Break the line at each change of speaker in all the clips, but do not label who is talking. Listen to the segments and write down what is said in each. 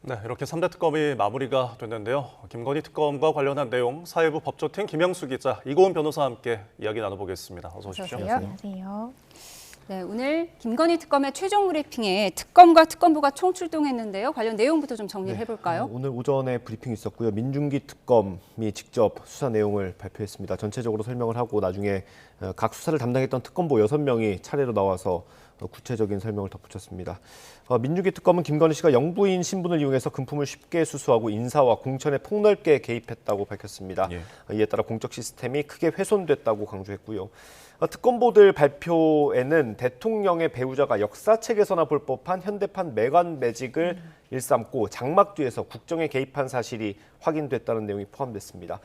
네, 이렇게 3대 특검이 마무리가 됐는데요. 김건희 특검과 관련한 내용 사회부 법조팀 김영수 기자, 이고은 변호사와 함께 이야기 나눠보겠습니다. 어서 오십시오.
안녕하세요.
네, 오늘 김건희 특검의 최종 브리핑에 특검과 특검부가 총출동했는데요. 관련 내용부터 좀 정리를 해볼까요?
오늘 오전에 브리핑이 있었고요. 민중기 특검이 직접 수사 내용을 발표했습니다. 전체적으로 설명을 하고 나중에 각 수사를 담당했던 특검보 6명이 차례로 나와서 구체적인 설명을 덧붙였습니다. 민중기 특검은 김건희 씨가 영부인 신분을 이용해서 금품을 쉽게 수수하고 인사와 공천에 폭넓게 개입했다고 밝혔습니다. 이에 따라 공적 시스템이 크게 훼손됐다고 강조했고요. 특검보들 발표에는 대통령의 배우자가 역사책에서나 볼 법한 현대판 매관 매직을 일삼고 장막 뒤에서 국정에 개입한 사실이 확인됐다는 내용이 포함됐습니다.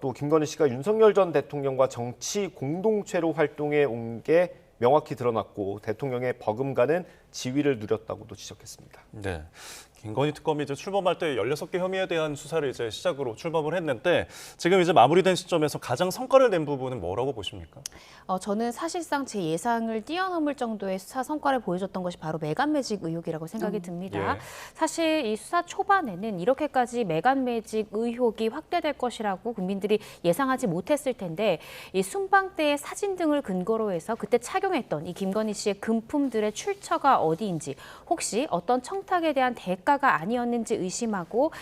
또 김건희 씨가 윤석열 전 대통령과 정치 공동체로 활동해 온 게 명확히 드러났고 대통령의 버금가는 지위를 누렸다고도 지적했습니다.
네. 김건희 특검이 이제 출범할 때 16개 혐의에 대한 수사를 이제 시작으로 출범을 했는데 지금 이제 마무리된 시점에서 가장 성과를 낸 부분은 뭐라고 보십니까?
저는 사실상 제 예상을 뛰어넘을 정도의 수사 성과를 보여줬던 것이 바로 매간 매직 의혹이라고 생각이 듭니다. 사실 이 수사 초반에는 이렇게까지 매간 매직 의혹이 확대될 것이라고 국민들이 예상하지 못했을 텐데 이 순방 때의 사진 등을 근거로 해서 그때 착용했던 이 김건희 씨의 금품들의 출처가 어디인지 혹시 어떤 청탁에 대한 대가가 아니었는지 의심하고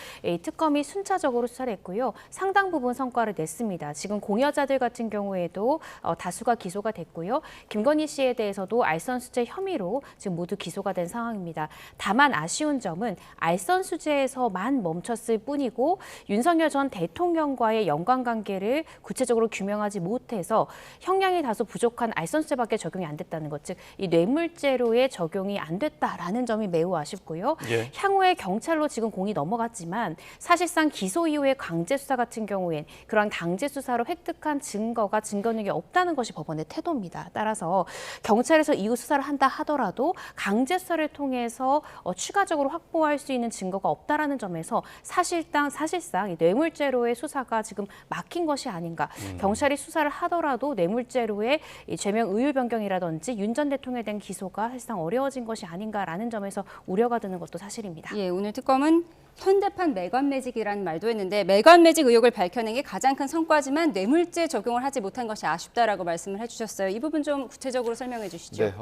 특검이 순차적으로 수사를 했고요. 상당 부분 성과를 냈습니다. 지금 공여자들 같은 경우에도 다수가 기소가 됐고요. 김건희 씨에 대해서도 알선수재 혐의로 지금 모두 기소가 된 상황입니다. 다만 아쉬운 점은 알선수재에서만 멈췄을 뿐이고 윤석열 전 대통령과의 연관관계를 구체적으로 규명하지 못해서 형량이 다소 부족한 알선수재밖에 적용이 안 됐다는 것, 즉 이 뇌물죄로의 적용이 안 됐다라는 점이 매우 아쉽고요. 향후에 경찰로 지금 공이 넘어갔지만 사실상 기소 이후의 강제 수사 같은 경우엔 그런 강제 수사로 획득한 증거가 증거능력이 없다는 것이 법원의 태도입니다. 따라서 경찰에서 이후 수사를 한다 하더라도 강제 수사를 통해서 추가적으로 확보할 수 있는 증거가 없다라는 점에서 사실상 이 뇌물죄로의 수사가 지금 막힌 것이 아닌가. 경찰이 수사를 하더라도 뇌물죄로의 이 죄명 의율 변경이라든지 윤 전 대통령에 대한 기소가 사실상 어려워진 것이 아닌가라는 점에서 우려가 드는 것도 사실입니다.
예, 오늘 특검은 현대판 매관 매직이라는 말도 했는데 매관 매직 의혹을 밝혀낸 게 가장 큰 성과지만 뇌물죄 적용을 하지 못한 것이 아쉽다라고 말씀을 해주셨어요. 이 부분 좀 구체적으로 설명해 주시죠.
네,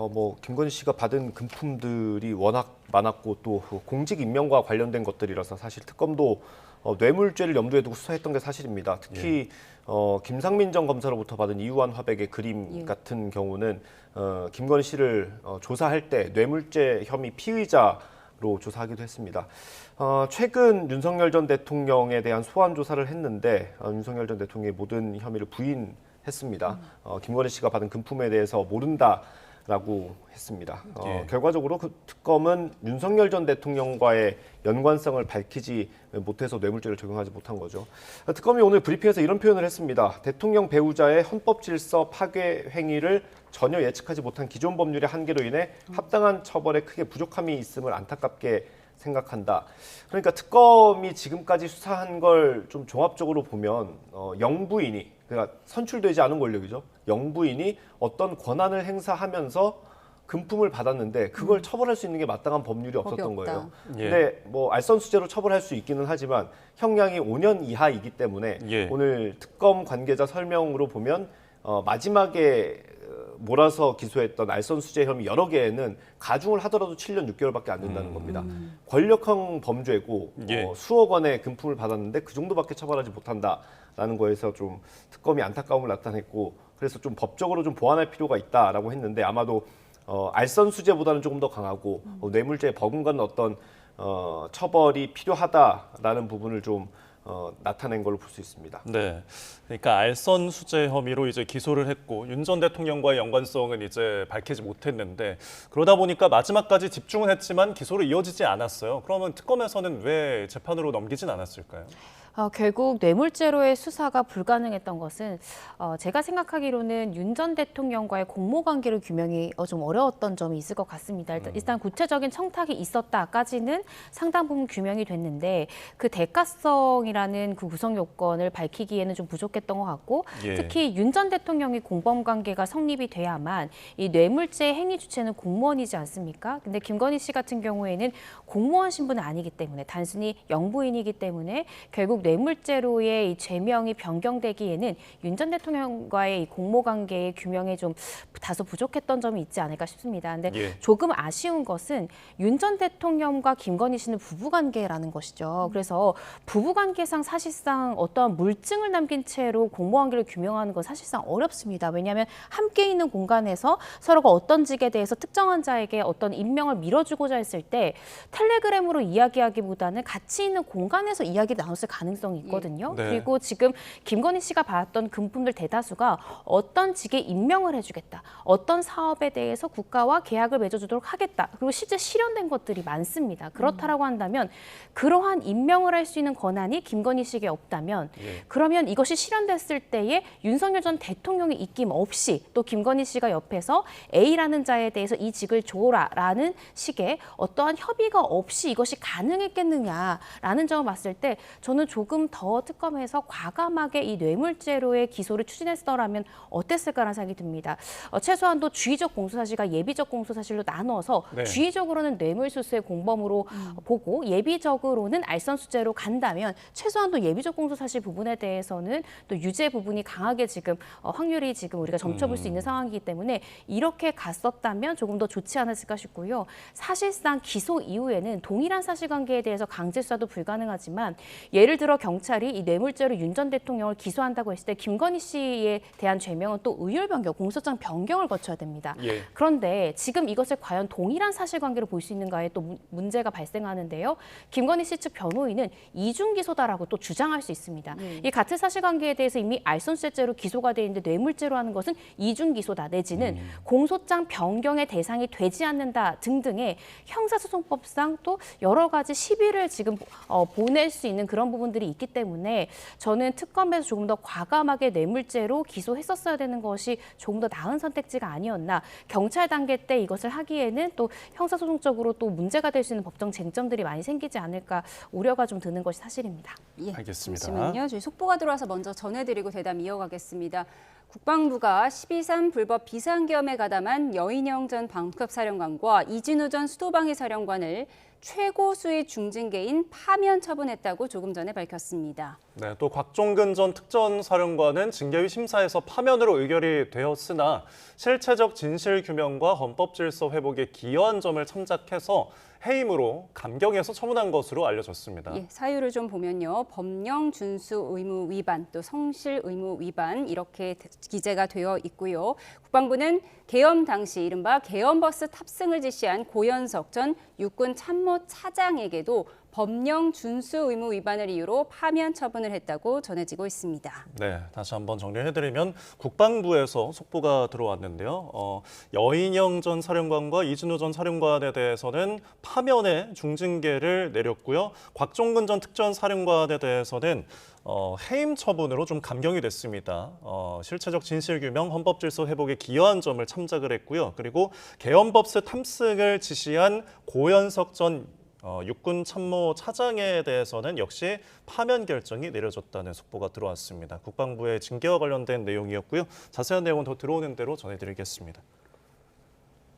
김건희 씨가 받은 금품들이 워낙 많았고 또 공직 임명과 관련된 것들이라서 사실 특검도 뇌물죄를 염두에 두고 수사했던 게 사실입니다. 특히 김상민 전 검사로부터 받은 이유한 화백의 그림 같은 경우는 김건희 씨를 조사할 때 뇌물죄 혐의 피의자로 조사하기도 했습니다. 최근 윤석열 전 대통령에 대한 소환 조사를 했는데 윤석열 전 대통령이 모든 혐의를 부인했습니다. 김건희 씨가 받은 금품에 대해서 모른다라고 했습니다. 결과적으로 그 특검은 윤석열 전 대통령과의 연관성을 밝히지 못해서 뇌물죄를 적용하지 못한 거죠. 특검이 오늘 브리핑에서 이런 표현을 했습니다. 대통령 배우자의 헌법 질서 파괴 행위를 전혀 예측하지 못한 기존 법률의 한계로 인해 합당한 처벌에 크게 부족함이 있음을 안타깝게 생각한다. 그러니까 특검이 지금까지 수사한 걸 좀 종합적으로 보면 영부인이, 그러니까 선출되지 않은 권력이죠. 영부인이 어떤 권한을 행사하면서 금품을 받았는데 그걸 처벌할 수 있는 게 마땅한 법률이 없었던 거예요. 근데 알선수재로 처벌할 수 있기는 하지만 형량이 5년 이하이기 때문에 오늘 특검 관계자 설명으로 보면 마지막에 몰아서 기소했던 알선수재 혐의 여러 개에는 가중을 하더라도 7년 6개월밖에 안 된다는 겁니다. 권력형 범죄고 수억 원의 금품을 받았는데 그 정도밖에 처벌하지 못한다라는 거에서 좀 특검이 안타까움을 나타냈고 그래서 좀 법적으로 좀 보완할 필요가 있다라고 했는데 아마도 알선수재보다는 조금 더 강하고 뇌물죄에 버금가는 어떤 처벌이 필요하다라는 부분을 좀 나타낸 걸로 볼 수 있습니다.
네, 그러니까 알선 수재 혐의로 이제 기소를 했고 윤 전 대통령과의 연관성은 이제 밝히지 못했는데 그러다 보니까 마지막까지 집중은 했지만 기소로 이어지지 않았어요. 그러면 특검에서는 왜 재판으로 넘기진 않았을까요?
결국 뇌물죄로의 수사가 불가능했던 것은 제가 생각하기로는 윤 전 대통령과의 공모관계를 규명이 좀 어려웠던 점이 있을 것 같습니다. 일단 구체적인 청탁이 있었다까지는 상당 부분 규명이 됐는데 그 대가성이라는 그 구성 요건을 밝히기에는 좀 부족했던 것 같고
예.
특히 윤 전 대통령이 공범관계가 성립이 돼야만 이 뇌물죄 행위 주체는 공무원이지 않습니까? 근데 김건희 씨 같은 경우에는 공무원 신분은 아니기 때문에 단순히 영부인이기 때문에 결국 뇌물죄로의 이 죄명이 변경되기에는 윤 전 대통령과의 이 공모관계의 규명에 좀 다소 부족했던 점이 있지 않을까 싶습니다. 근데
예.
조금 아쉬운 것은 윤 전 대통령과 김건희 씨는 부부관계라는 것이죠. 그래서 부부관계상 사실상 어떠한 물증을 남긴 채로 공모관계를 규명하는 건 사실상 어렵습니다. 왜냐하면 함께 있는 공간에서 서로가 어떤 직에 대해서 특정한 자에게 어떤 임명을 밀어주고자 했을 때 텔레그램으로 이야기하기보다는 같이 있는 공간에서 이야기를 나눴을 가능성이 있거든요.
네.
그리고 지금 김건희 씨가 받았던 금품들 대다수가 어떤 직에 임명을 해주겠다. 어떤 사업에 대해서 국가와 계약을 맺어주도록 하겠다. 그리고 실제 실현된 것들이 많습니다. 그렇다라고 한다면 그러한 임명을 할 수 있는 권한이 김건희 씨에게 없다면
예.
그러면 이것이 실현됐을 때에 윤석열 전 대통령의 입김 없이 또 김건희 씨가 옆에서 A라는 자에 대해서 이 직을 줘라라는 식의 어떠한 협의가 없이 이것이 가능했겠느냐라는 점을 봤을 때 저는 조금 더 특검에서 과감하게 이 뇌물죄로의 기소를 추진했더라면 어땠을까라는 생각이 듭니다. 최소한도 주의적 공소사실과 예비적 공소사실로 나눠서
네.
주의적으로는 뇌물수수의 공범으로 보고 예비적으로는 알선수재로 간다면 최소한도 예비적 공소사실 부분에 대해서는 또 유죄 부분이 강하게 지금 확률이 지금 우리가 점쳐볼 수 있는 상황이기 때문에 이렇게 갔었다면 조금 더 좋지 않았을까 싶고요. 사실상 기소 이후에는 동일한 사실관계에 대해서 강제 수사도 불가능하지만 예를 들어 경찰이 이 뇌물죄로 윤 전 대통령을 기소한다고 했을 때 김건희 씨에 대한 죄명은 또 의율 변경, 공소장 변경을 거쳐야 됩니다.
예.
그런데 지금 이것을 과연 동일한 사실관계로 볼 수 있는가에 또 문제가 발생하는데요. 김건희 씨 측 변호인은 이중 기소다라고 또 주장할 수 있습니다. 이 같은 사실관계에 대해서 이미 알선수재죄로 기소가 돼 있는데 뇌물죄로 하는 것은 이중 기소다 내지는 공소장 변경의 대상이 되지 않는다 등등의 형사소송법상 또 여러 가지 시비를 지금 보낼 수 있는 그런 부분들이 있기 때문에 저는 특검에서 조금 더 과감하게 뇌물죄로 기소했었어야 되는 것이 조금 더 나은 선택지가 아니었나. 경찰 단계 때 이것을 하기에는 또 형사소송적으로 또 문제가 될 수 있는 법정 쟁점들이 많이 생기지 않을까 우려가 좀 드는 것이 사실입니다.
예,
알겠습니다.
잠시만요. 저희 속보가 들어와서 먼저 전해드리고 대담 이어가겠습니다. 국방부가 12.3 불법 비상계엄에 가담한 여인영 전 방급사령관과 이진우 전 수도방위 사령관을 최고 수위 중징계인 파면 처분했다고 조금 전에 밝혔습니다.
네, 또 곽종근 전 특전사령관은 징계위 심사에서 파면으로 의결이 되었으나 실체적 진실 규명과 헌법 질서 회복에 기여한 점을 참작해서 해임으로 감경해서 처분한 것으로 알려졌습니다.
예, 사유를 좀 보면요. 법령 준수 의무 위반, 또 성실 의무 위반 이렇게 기재가 되어 있고요. 국방부는 계엄 당시 이른바 계엄버스 탑승을 지시한 고현석 전 육군 참모 차장에게도 법령 준수 의무 위반을 이유로 파면 처분을 했다고 전해지고 있습니다.
네, 다시 한번 정리해드리면 국방부에서 속보가 들어왔는데요. 여인영 전 사령관과 이진우 전 사령관에 대해서는 파면의 중징계를 내렸고요. 곽종근 전 특전사령관에 대해서는 해임 처분으로 좀 감경이 됐습니다. 실체적 진실규명, 헌법질서 회복에 기여한 점을 참작을 했고요. 그리고 계엄버스 탑승을 지시한 고현석 전 육군 참모 차장에 대해서는 역시 파면 결정이 내려졌다는 속보가 들어왔습니다. 국방부의 징계와 관련된 내용이었고요. 자세한 내용은 더 들어오는 대로 전해드리겠습니다.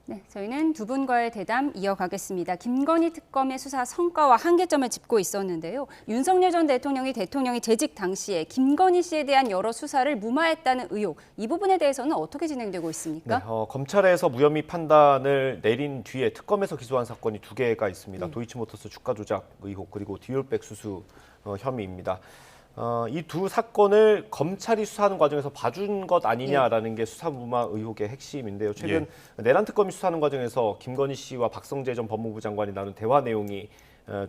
네, 저희는 두 분과의 대담 이어가겠습니다. 김건희 특검의 수사 성과와 한계점을 짚고 있었는데요. 윤석열 전 대통령이 재직 당시에 김건희 씨에 대한 여러 수사를 무마했다는 의혹, 이 부분에 대해서는 어떻게 진행되고 있습니까?
네, 검찰에서 무혐의 판단을 내린 뒤에 특검에서 기소한 사건이 두 개가 있습니다. 도이치모터스 주가 조작 의혹 그리고 디올백 수수 혐의입니다. 이 두 사건을 검찰이 수사하는 과정에서 봐준 것 아니냐라는 게 수사 무마 의혹의 핵심인데요. 최근 내란 특검이 수사하는 과정에서 김건희 씨와 박성재 전 법무부 장관이 나눈 대화 내용이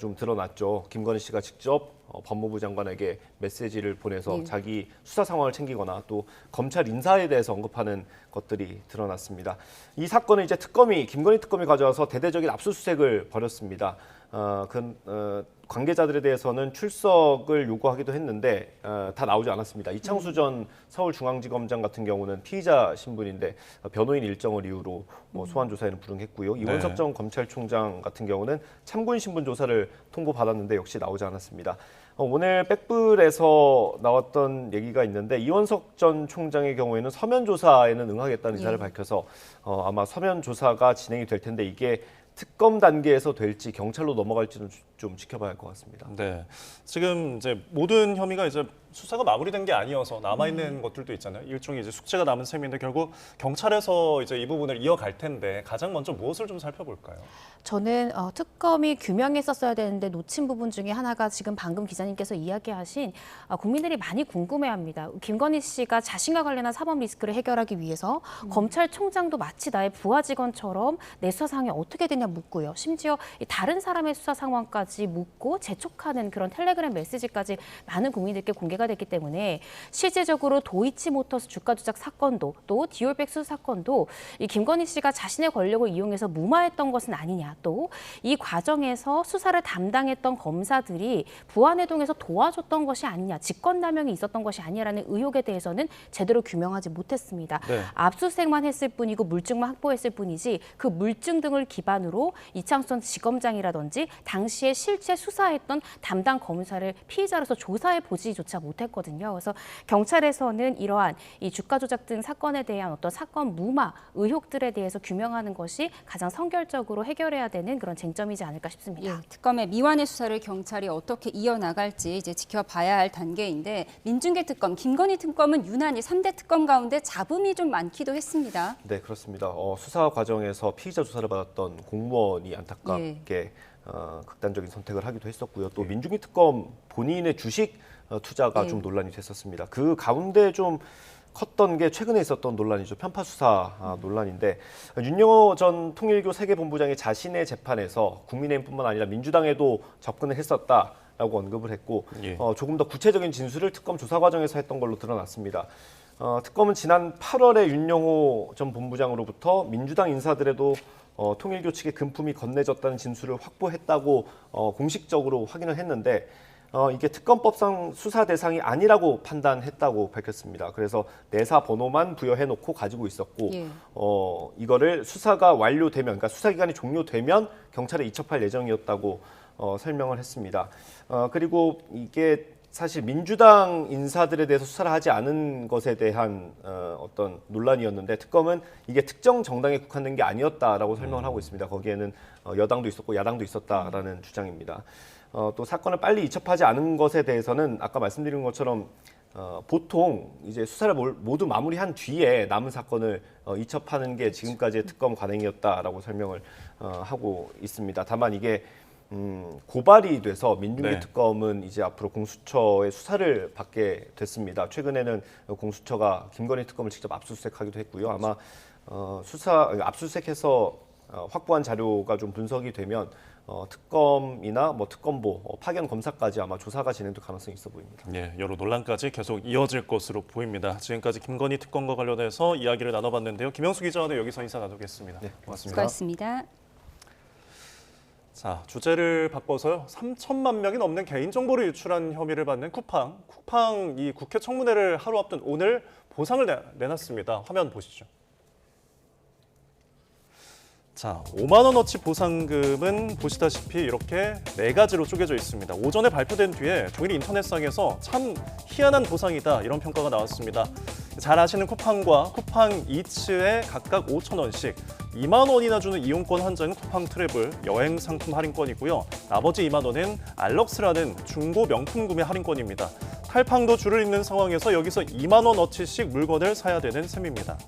좀 드러났죠. 김건희 씨가 직접 법무부 장관에게 메시지를 보내서 자기 수사 상황을 챙기거나 또 검찰 인사에 대해서 언급하는 것들이 드러났습니다. 이 사건은 이제 김건희 특검이 가져와서 대대적인 압수수색을 벌였습니다. 관계자들에 대해서는 출석을 요구하기도 했는데 다 나오지 않았습니다. 이창수 전 서울중앙지검장 같은 경우는 피의자 신분인데 변호인 일정을 이유로 소환 조사에는 불응했고요. 이원석 전 검찰총장 같은 경우는 참고인 신분 조사를 통보받았는데 역시 나오지 않았습니다. 오늘 백불에서 나왔던 얘기가 있는데 이원석 전 총장의 경우에는 서면 조사에는 응하겠다는 의사를 밝혀서 아마 서면 조사가 진행이 될 텐데 이게 특검 단계에서 될지 경찰로 넘어갈지는 좀 지켜봐야 할 것 같습니다.
네, 지금 이제 모든 혐의가 이제 수사가 마무리된 게 아니어서 남아 있는 것들도 있잖아요. 일종의 이제 숙제가 남은 셈인데 결국 경찰에서 이제 이 부분을 이어갈 텐데 가장 먼저 무엇을 좀 살펴볼까요?
저는 특검이 규명했었어야 되는데 놓친 부분 중에 하나가 지금 방금 기자님께서 이야기하신 국민들이 많이 궁금해합니다. 김건희 씨가 자신과 관련한 사법 리스크를 해결하기 위해서 검찰총장도 마치 나의 부하 직원처럼 내 수사 상황이 어떻게 되냐 묻고요. 심지어 다른 사람의 수사 상황까지 묻고 재촉하는 그런 텔레그램 메시지까지 많은 국민들께 공개가 됐기 때문에 실질적으로 도이치모터스 주가 조작 사건도 또 디올백 수수 사건도 이 김건희 씨가 자신의 권력을 이용해서 무마했던 것은 아니냐. 또 이 과정에서 수사를 담당했던 검사들이 부안해동에서 도와줬던 것이 아니냐, 직권남용이 있었던 것이 아니냐라는 의혹에 대해서는 제대로 규명하지 못했습니다.
네.
압수수색만 했을 뿐이고 물증만 확보했을 뿐이지 그 물증 등을 기반으로 이창수 전 지검장이라든지 당시에 실제 수사했던 담당 검사를 피의자로서 조사해 보지조차 못했거든요. 그래서 경찰에서는 이러한 이 주가 조작 등 사건에 대한 어떤 사건 무마 의혹들에 대해서 규명하는 것이 가장 선결적으로 해결해야 되는 그런 쟁점이지 않을까 싶습니다.
특검의 미완의 수사를 경찰이 어떻게 이어나갈지 이제 지켜봐야 할 단계인데 민중계 특검, 김건희 특검은 유난히 3대 특검 가운데 잡음이 좀 많기도 했습니다.
네, 그렇습니다. 수사 과정에서 피의자 조사를 받았던 공무원이 안타깝게 극단적인 선택을 하기도 했었고요. 또 민중위 특검 본인의 주식 투자가 좀 논란이 됐었습니다. 그 가운데 좀 컸던 게 최근에 있었던 논란이죠. 편파 수사 논란인데 윤영호 전 통일교 세계본부장이 자신의 재판에서 국민의힘뿐만 아니라 민주당에도 접근을 했었다라고 언급을 했고 조금 더 구체적인 진술을 특검 조사 과정에서 했던 걸로 드러났습니다. 특검은 지난 8월에 윤영호 전 본부장으로부터 민주당 인사들에도 통일교 측에 금품이 건네졌다는 진술을 확보했다고 공식적으로 확인을 했는데 이게 특검법상 수사 대상이 아니라고 판단했다고 밝혔습니다. 그래서 내사 번호만 부여해놓고 가지고 있었고 이거를 수사가 완료되면, 그러니까 수사 기간이 종료되면 경찰에 이첩할 예정이었다고 설명을 했습니다. 그리고 이게 사실 민주당 인사들에 대해서 수사를 하지 않은 것에 대한 어떤 논란이었는데 특검은 이게 특정 정당에 국한된 게 아니었다라고 설명을 하고 있습니다. 거기에는 여당도 있었고 야당도 있었다라는 주장입니다. 또 사건을 빨리 이첩하지 않은 것에 대해서는 아까 말씀드린 것처럼 보통 이제 수사를 모두 마무리한 뒤에 남은 사건을 이첩하는 게 지금까지의 특검 관행이었다라고 설명을 하고 있습니다. 다만 이게 고발이 돼서 민중기 특검은 이제 앞으로 공수처의 수사를 받게 됐습니다. 최근에는 공수처가 김건희 특검을 직접 압수수색하기도 했고요. 아마 압수수색해서 확보한 자료가 좀 분석이 되면 특검이나 특검보, 파견 검사까지 아마 조사가 진행될 가능성이 있어 보입니다.
예, 여러 논란까지 계속 이어질 것으로 보입니다. 지금까지 김건희 특검과 관련해서 이야기를 나눠봤는데요. 김영수 기자와 여기서 인사 나누겠습니다. 네, 고맙습니다.
수고하셨습니다.
자, 주제를 바꿔서요. 3천만 명이 넘는 개인정보를 유출한 혐의를 받는 쿠팡 이 국회 청문회를 하루 앞둔 오늘 보상을 내놨습니다. 화면 보시죠. 자, 5만 원어치 보상금은 보시다시피 이렇게 4가지로 쪼개져 있습니다. 오전에 발표된 뒤에 종일 인터넷상에서 참 희한한 보상이다 이런 평가가 나왔습니다. 잘 아시는 쿠팡과 쿠팡 이츠에 각각 5천 원씩 2만 원이나 주는 이용권 한 장은 쿠팡 트래블 여행 상품 할인권이고요. 나머지 2만 원은 알럭스라는 중고 명품 구매 할인권입니다. 탈팡도 줄을 잇는 상황에서 여기서 2만 원어치씩 물건을 사야 되는 셈입니다.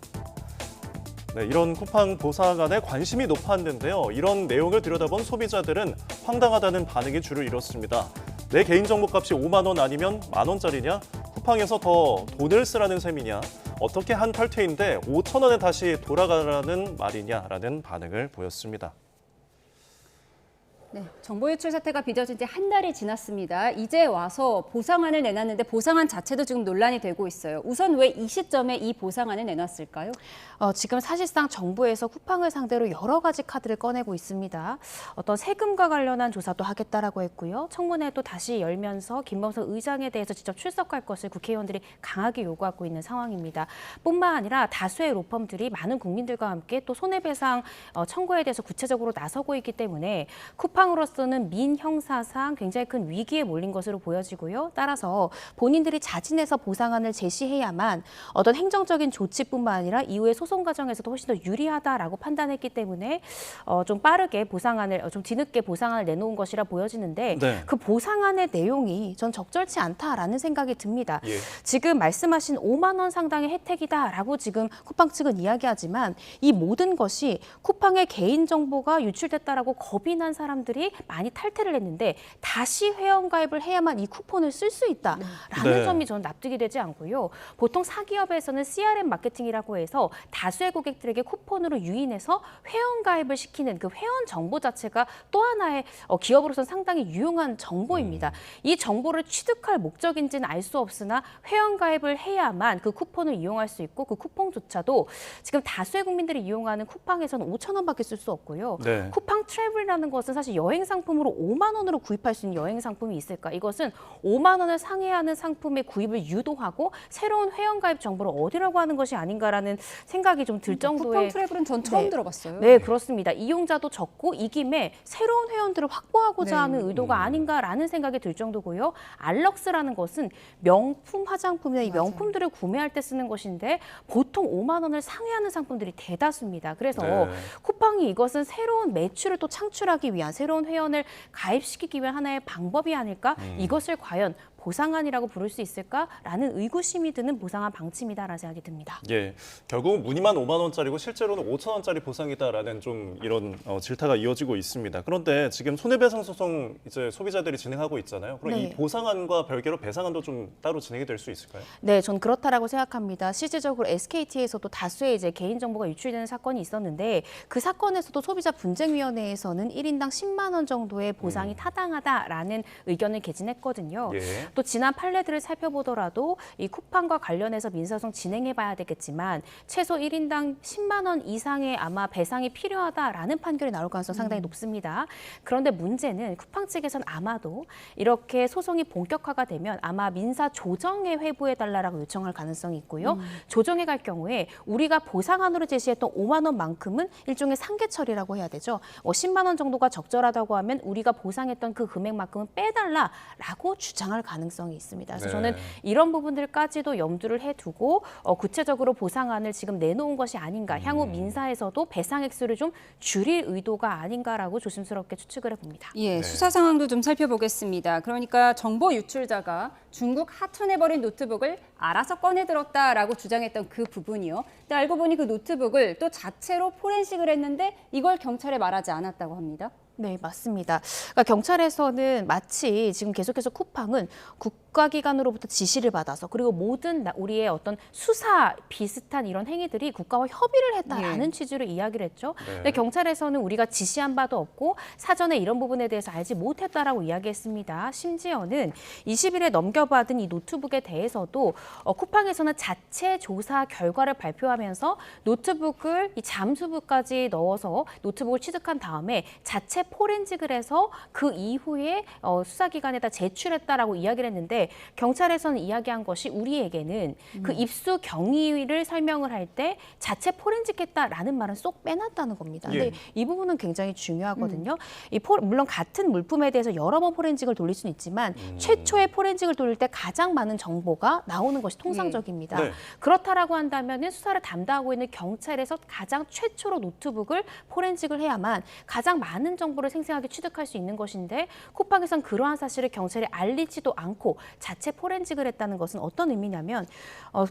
네, 이런 쿠팡 보상안에 관심이 높았는데요. 이런 내용을 들여다본 소비자들은 황당하다는 반응이 줄을 이뤘습니다. 내 개인정보 값이 5만 원 아니면 만 원짜리냐? 쿠팡에서 더 돈을 쓰라는 셈이냐? 어떻게 한 탈퇴인데 5천 원에 다시 돌아가라는 말이냐라는 반응을 보였습니다.
네, 정보 유출 사태가 빚어진 지 한 달이 지났습니다. 이제 와서 보상안을 내놨는데 보상안 자체도 지금 논란이 되고 있어요. 우선 왜 이 시점에 이 보상안을 내놨을까요?
지금 사실상 정부에서 쿠팡을 상대로 여러 가지 카드를 꺼내고 있습니다. 어떤 세금과 관련한 조사도 하겠다라고 했고요. 청문회도 다시 열면서 김범석 의장에 대해서 직접 출석할 것을 국회의원들이 강하게 요구하고 있는 상황입니다. 뿐만 아니라 다수의 로펌들이 많은 국민들과 함께 또 손해배상 청구에 대해서 구체적으로 나서고 있기 때문에 쿠팡으로서는 민형사상 굉장히 큰 위기에 몰린 것으로 보여지고요. 따라서 본인들이 자진해서 보상안을 제시해야만 어떤 행정적인 조치뿐만 아니라 이후에 소송 과정에서도 훨씬 더 유리하다라고 판단했기 때문에 좀 빠르게 보상안을 좀 뒤늦게 보상안을 내놓은 것이라 보여지는데
네.
그 보상안의 내용이 전 적절치 않다라는 생각이 듭니다.
예.
지금 말씀하신 5만 원 상당의 혜택이다라고 지금 쿠팡 측은 이야기하지만 이 모든 것이 쿠팡의 개인 정보가 유출됐다라고 겁이 난 사람들이 많이 탈퇴를 했는데 다시 회원가입을 해야만 이 쿠폰을 쓸 수 있다라는
네.
점이 저는 납득이 되지 않고요. 보통 사기업에서는 CRM 마케팅이라고 해서 다수의 고객들에게 쿠폰으로 유인해서 회원가입을 시키는 그 회원 정보 자체가 또 하나의 기업으로서는 상당히 유용한 정보입니다. 이 정보를 취득할 목적인지는 알 수 없으나 회원가입을 해야만 그 쿠폰을 이용할 수 있고 그 쿠폰조차도 지금 다수의 국민들이 이용하는 쿠팡에서는 5천 원밖에 쓸 수 없고요.
네.
쿠팡 트래블이라는 것은 사실 여행 상품으로 5만 원으로 구입할 수 있는 여행 상품이 있을까? 이것은 5만 원을 상회하는 상품의 구입을 유도하고 새로운 회원가입 정보를 얻으려고 하는 것이 아닌가라는 생각이 좀 들
쿠팡
정도의
트래블은 전 처음
네.
들어봤어요.
네, 그렇습니다. 이용자도 적고 이 김에 새로운 회원들을 확보하고자
네.
하는 의도가 아닌가라는 생각이 들 정도고요. 알럭스라는 것은 명품 화장품이나 이 명품들을 구매할 때 쓰는 것인데 보통 5만 원을 상회하는 상품들이 대다수입니다. 그래서
네.
쿠팡이 이것은 새로운 매출을 또 창출하기 위한 새로운 회원을 가입시키기 위한 하나의 방법이 아닐까? 이것을 과연 보상안이라고 부를 수 있을까라는 의구심이 드는 보상안 방침이다라는 생각이 듭니다.
예, 결국은 무늬만 5만 원짜리고 실제로는 5천 원짜리 보상이다라는 좀 이런 질타가 이어지고 있습니다. 그런데 지금 손해배상 소송 이제 소비자들이 진행하고 있잖아요. 그럼
네.
이 보상안과 별개로 배상안도 좀 따로 진행이 될 수 있을까요?
네, 전 그렇다라고 생각합니다. 실질적으로 SKT에서도 다수의 이제 개인 정보가 유출되는 사건이 있었는데 그 사건에서도 소비자 분쟁위원회에서는 1인당 10만 원 정도의 보상이 타당하다라는 의견을 개진했거든요.
예.
또 지난 판례들을 살펴보더라도 이 쿠팡과 관련해서 민사소송 진행해봐야 되겠지만 최소 1인당 10만 원 이상의 아마 배상이 필요하다라는 판결이 나올 가능성이 상당히 높습니다. 그런데 문제는 쿠팡 측에서는 아마도 이렇게 소송이 본격화가 되면 아마 민사 조정에 회부해달라고 요청할 가능성이 있고요. 조정에 갈 경우에 우리가 보상안으로 제시했던 5만 원만큼은 일종의 상계 처리라고 해야 되죠. 10만 원 정도가 적절하다고 하면 우리가 보상했던 그 금액만큼은 빼달라라고 주장할 가능성이 있습니다. 그래서
네.
저는 이런 부분들까지도 염두를 해두고 구체적으로 보상안을 지금 내놓은 것이 아닌가, 향후 민사에서도 배상 액수를 좀 줄일 의도가 아닌가라고 조심스럽게 추측을 해봅니다.
예, 수사 상황도 좀 살펴보겠습니다. 그러니까 정보 유출자가 중국 하천해버린 노트북을 알아서 꺼내들었다라고 주장했던 그 부분이요. 근데 알고 보니 그 노트북을 또 자체로 포렌식을 했는데 이걸 경찰에 말하지 않았다고 합니다.
네, 맞습니다. 그러니까 경찰에서는 마치 지금 계속해서 쿠팡은 국가기관으로부터 지시를 받아서 그리고 모든 우리의 어떤 수사 비슷한 이런 행위들이 국가와 협의를 했다라는 취지로 이야기를 했죠.
네.
근데 경찰에서는 우리가 지시한 바도 없고 사전에 이런 부분에 대해서 알지 못했다라고 이야기했습니다. 심지어는 20일에 넘겨받은 이 노트북에 대해서도 쿠팡에서는 자체 조사 결과를 발표하면서 노트북을 이 잠수부까지 넣어서 노트북을 취득한 다음에 자체 포렌식을 해서 그 이후에 수사기관에다 제출했다라고 이야기를 했는데 경찰에서는 이야기한 것이 우리에게는 그 입수 경위를 설명을 할 때 자체 포렌식했다라는 말은 쏙 빼놨다는 겁니다. 근데
예.
이 부분은 굉장히 중요하거든요. 물론 같은 물품에 대해서 여러 번 포렌식을 돌릴 수는 있지만 최초의 포렌식을 돌릴 때 가장 많은 정보가 나오는 것이 통상적입니다.
네.
그렇다라고 한다면 수사를 담당하고 있는 경찰에서 가장 최초로 노트북을 포렌식을 해야만 가장 많은 정보를 생생하게 취득할 수 있는 것인데 쿠팡에선 그러한 사실을 경찰에 알리지도 않고 자체 포렌식을 했다는 것은 어떤 의미냐면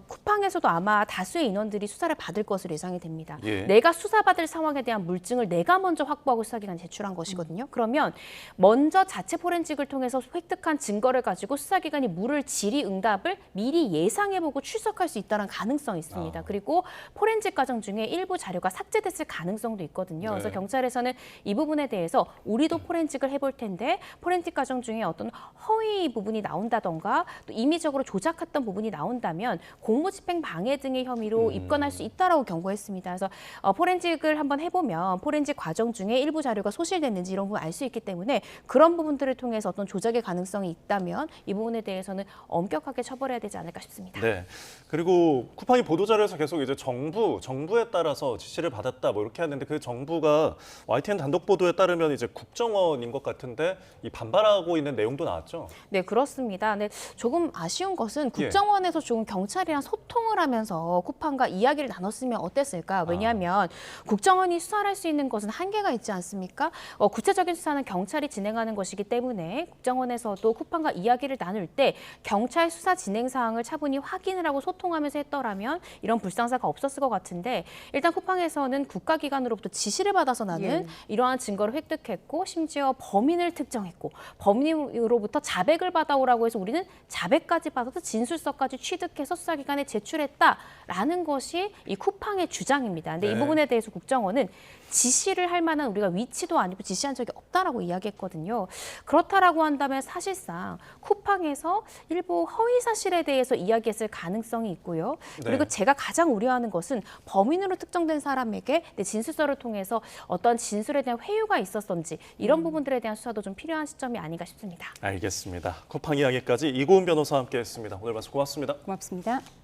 쿠팡에서도 아마 다수의 인원들이 수사를 받을 것으로 예상이 됩니다.
예.
내가 수사받을 상황에 대한 물증을 내가 먼저 확보하고 수사기관에 제출한 것이거든요. 그러면 먼저 자체 포렌식을 통해서 획득한 증거를 가지고 수사기관이 물을 질의응답을 미리 예상해보고 출석할 수 있다는 가능성이 있습니다. 그리고 포렌식 과정 중에 일부 자료가 삭제됐을 가능성도 있거든요. 그래서
네.
경찰에서는 이 부분에 대해서 우리도 포렌식을 해볼 텐데 포렌식 과정 중에 어떤 허위 부분이 나온다던가 또 임의적으로 조작했던 부분이 나온다면 공무집행 방해 등의 혐의로 입건할 수 있다라고 경고했습니다. 그래서 포렌식을 한번 해보면 포렌식 과정 중에 일부 자료가 소실됐는지 이런 부분 알 수 있기 때문에 그런 부분들을 통해서 어떤 조작의 가능성이 있다면 이 부분에 대해서는 엄격하게 처벌해야 되지 않을까 싶습니다.
네. 그리고 쿠팡이 보도자료에서 계속 이제 정부에 따라서 지시를 받았다 뭐 이렇게 하는데 그 정부가 YTN 단독 보도에 따르면 이제 국정원인 것 같은데 이 반발하고 있는 내용도 나왔죠.
네, 그렇습니다. 근데 조금 아쉬운 것은 국정원에서 조금 경찰이랑 소통을 하면서 쿠팡과 이야기를 나눴으면 어땠을까? 왜냐하면 국정원이 수사를 할 수 있는 것은 한계가 있지 않습니까? 구체적인 수사는 경찰이 진행하는 것이기 때문에 국정원에서도 쿠팡과 이야기를 나눌 때 경찰 수사 진행 사항을 차분히 확인을 하고 소통하면서 했더라면 이런 불상사가 없었을 것 같은데 일단 쿠팡에서는 국가기관으로부터 지시를 받아서 나는 이러한 증거를 획득했고 심지어 범인을 특정했고 범인으로부터 자백을 받아오라고 해서 우리는 자백까지 받아서 진술서까지 취득해서 수사기관에 제출했다라는 것이 이 쿠팡의 주장입니다. 근데 이
네.
부분에 대해서 국정원은 지시를 할 만한 우리가 위치도 아니고 지시한 적이 없다라고 이야기했거든요. 그렇다라고 한다면 사실상 쿠팡에서 일부 허위 사실에 대해서 이야기했을 가능성이 있고요. 그리고
네.
제가 가장 우려하는 것은 범인으로 특정된 사람에게 내 진술서를 통해서 어떤 진술에 대한 회유가 있었던지 이런 부분들에 대한 수사도 좀 필요한 시점이 아닌가 싶습니다.
알겠습니다. 쿠팡 이야기까지 이고은 변호사와 함께했습니다. 오늘 말씀 고맙습니다.
고맙습니다.